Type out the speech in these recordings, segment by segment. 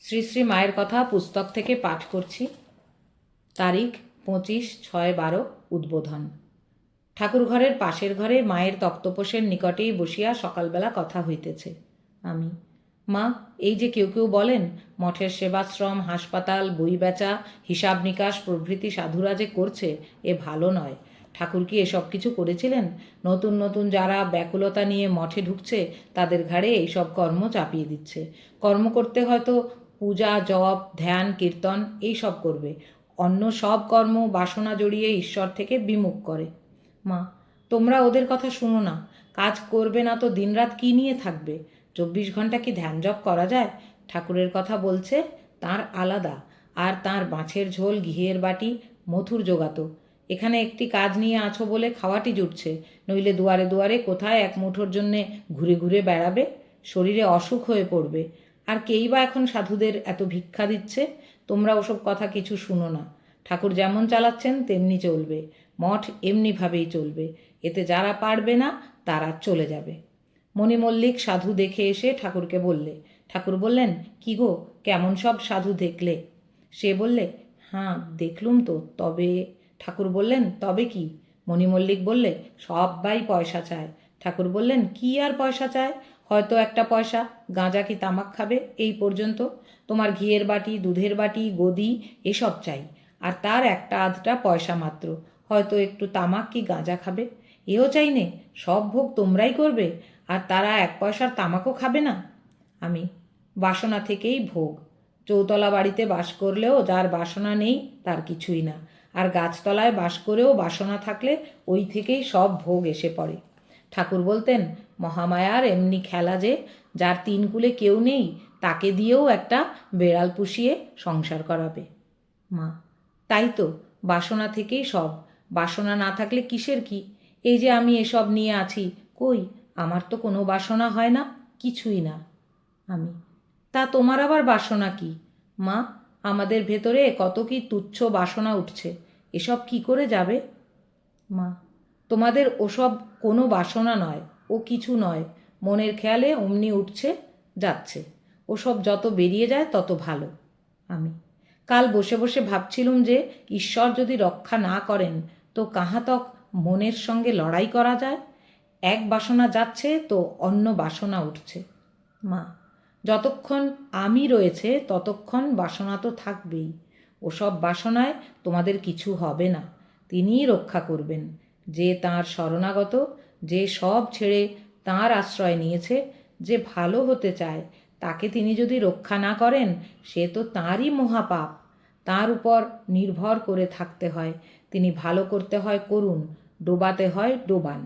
শ্রী শ্রী মায়ের কথা পুস্তক থেকে পাঠ করছি। তারিখ 25/6/12 উদ্বোধন। ঠাকুরঘরের পাশের ঘরে মায়ের তক্তপোষের নিকটেই বসিয়া সকালবেলা কথা হইতেছে। আমি, মা, এই যে কেউ কেউ বলেন মঠের সেবাশ্রম, হাসপাতাল, বই বেচা, হিসাব নিকাশ প্রভৃতি সাধুরা যে করছে, এ ভালো নয়। ঠাকুর কি এসব কিছু করেছিলেন? নতুন নতুন যারা ব্যাকুলতা নিয়ে মঠে ঢুকছে তাদের ঘাড়ে এইসব কর্ম চাপিয়ে দিচ্ছে। কর্ম করতে হয়তো পূজা, জপ, ধ্যান, কীর্তন এইসব করবে। অন্য সব কর্ম বাসনা জড়িয়ে ঈশ্বর থেকে বিমুখ করে। মা, তোমরা ওদের কথা শুনো না। কাজ করবে না তো দিনরাত কী নিয়ে থাকবে? 24 ঘন্টা কি ধ্যান জপ করা যায়? ঠাকুরের কথা বলছে, তার আলাদা। আর তার মাছের ঝোল, ঘিয়ের বাটি, মথুর জোগাতো। এখানে একটি কাজ নিয়ে আছো বলে খাওয়াটি জুটছে, নইলে দুয়ারে দুয়ারে কোথায় এক মুঠোর জন্যে ঘুরে ঘুরে বেড়াবে, শরীরে অসুখ হয়ে পড়বে। আর কেই বা এখন সাধুদের এত ভিক্ষা দিচ্ছে? তোমরা ওসব কথা কিছু শুনো না। ঠাকুর যেমন চালাচ্ছেন তেমনি চলবে। মঠ এমনিভাবেই চলবে। এতে যারা পারবে না তারা চলে যাবে। মণি মল্লিক সাধু দেখে এসে ঠাকুরকে বললে। ঠাকুর বললেন, কি গো, কেমন সব সাধু দেখলে? সে বললে, হ্যাঁ দেখলুম তো, তবে। ঠাকুর বললেন, তবে কি? মণি মল্লিক বললে, সবাই পয়সা চায়। ঠাকুর বললেন, কি আর পয়সা চায়? হয়তো একটা পয়সা। গাঁজা কি তামাক খাবে? এই পর্যন্ত। তোমার ঘিয়ের বাটি, দুধের বাটি, গদি এসব চাই। আর তার একটা আধটা পয়সা মাত্র। হয়তো একটু তামাক কি গাঁজা খাবে। এও চাই নে, সব ভোগ তোমরাই করবে, আর তারা 1 পয়সার তামাকও খাবে না। আমি, বাসনা থেকেই ভোগ। চৌতলা বাড়িতে বাস করলেও যার বাসনা নেই তার কিছুই না। আর গাছতলায় বাস করেও বাসনা থাকলে ওই থেকেই সব ভোগ এসে পড়ে। ঠাকুর বলতেন, মহামায়ার এমনি খেলা যে যার 3 কুলে কেউ নেই তাকে দিয়েও একটা বেড়াল পুষিয়ে সংসার করাবে। মা, তাই তো, বাসনা থেকেই সব। বাসনা না থাকলে কিসের কি? এই যে আমি এসব নিয়ে আছি, কই, আমার তো কোনো বাসনা হয় না, কিছুই না। আমি, তা তোমার আবার বাসনা কি? মা, আমাদের ভেতরে কত কি তুচ্ছ বাসনা উঠছে, এসব কি করে যাবে? মা, তোমাদের ওসব কোনো বাসনা নয়, ও কিছু নয়। মনের খেয়ালে অমনি উঠছে, যাচ্ছে। ওসব যত বেরিয়ে যায় তত ভালো। আমি, কাল বসে বসে ভাবছিলুম যে ঈশ্বর যদি রক্ষা না করেন তো কাহাতক মনের সঙ্গে লড়াই করা যায়। এক বাসনা যাচ্ছে তো অন্য বাসনা উঠছে। মা, যতক্ষণ আমি রয়েছে ততক্ষণ বাসনা তো থাকবেই। ওসব বাসনায় তোমাদের কিছু হবে না। তিনিই রক্ষা করবেন। যে তাঁর শরণাগত, যে সব ছেড়ে তাঁর আশ্রয় নিয়েছে, যে ভালো হতে চায়, তাকে তিনি যদি রক্ষা না করেন সে তো তাঁরই মহাপাপ। তাঁর উপর নির্ভর করে থাকতে হয়। তিনি ভালো করতে হয় করুন, ডোবাতে হয় ডোবান।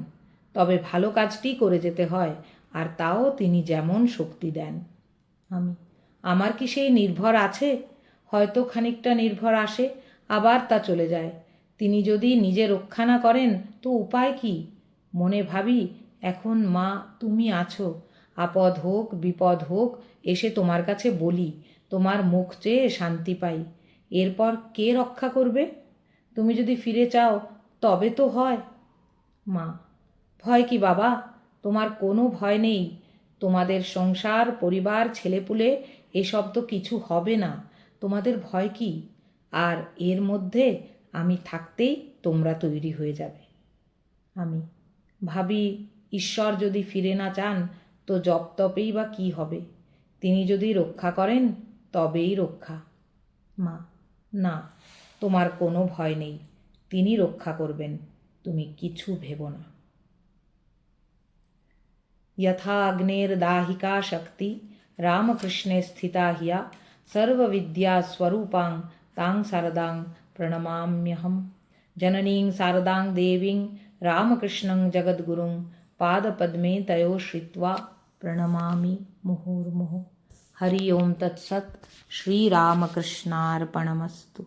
তবে ভালো কাজটি করে যেতে হয়, আর তাও তিনি যেমন শক্তি দেন। আমি, আমার কি সেই নির্ভর আছে? হয়তো খানিকটা নির্ভর আসে, আবার তা চলে যায়। তিনি যদি নিজে রক্ষা না করেন তো উপায় কি? মনে ভাবি, এখন মা তুমি আছো, আপদ হোক বিপদ হোক এসে তোমার কাছে বলি, তোমার মুখ চেয়ে শান্তি পাই। এরপর কে রক্ষা করবে? তুমি যদি ফিরে চাও তবে তো হয়। মা, ভয় কি বাবা? তোমার কোনো ভয় নেই। তোমাদের সংসার, পরিবার, ছেলেপুলে এসব তো কিছু হবে না। তোমাদের ভয় কি? আর এর মধ্যে আমি থাকতেই তোমরা তৈরি হয়ে যাবে। আমি ভাবি, ঈশ্বর যদি ফিরে না চান তো জপ তপেই বা কী হবে? তিনি যদি রক্ষা করেন তবেই রক্ষা। মা, না, তোমার কোনো ভয় নেই। তিনি রক্ষা করবেন, তুমি কিছু ভেবো না। यथा अग्नेर्दाहिका शक्ति रामकृष्णे स्थिता हिया सर्वविद्यास्वरूपां तां शारदां प्रणमाम्यहं। जननीं शारदां देवीं रामकृष्णं जगद्गुरुं पादपद्मे तयोः श्रित्वा प्रणमामि मुहुर्मुहुः। हरि ओं तत्सत्। श्रीरामकृष्णार्पणमस्तु।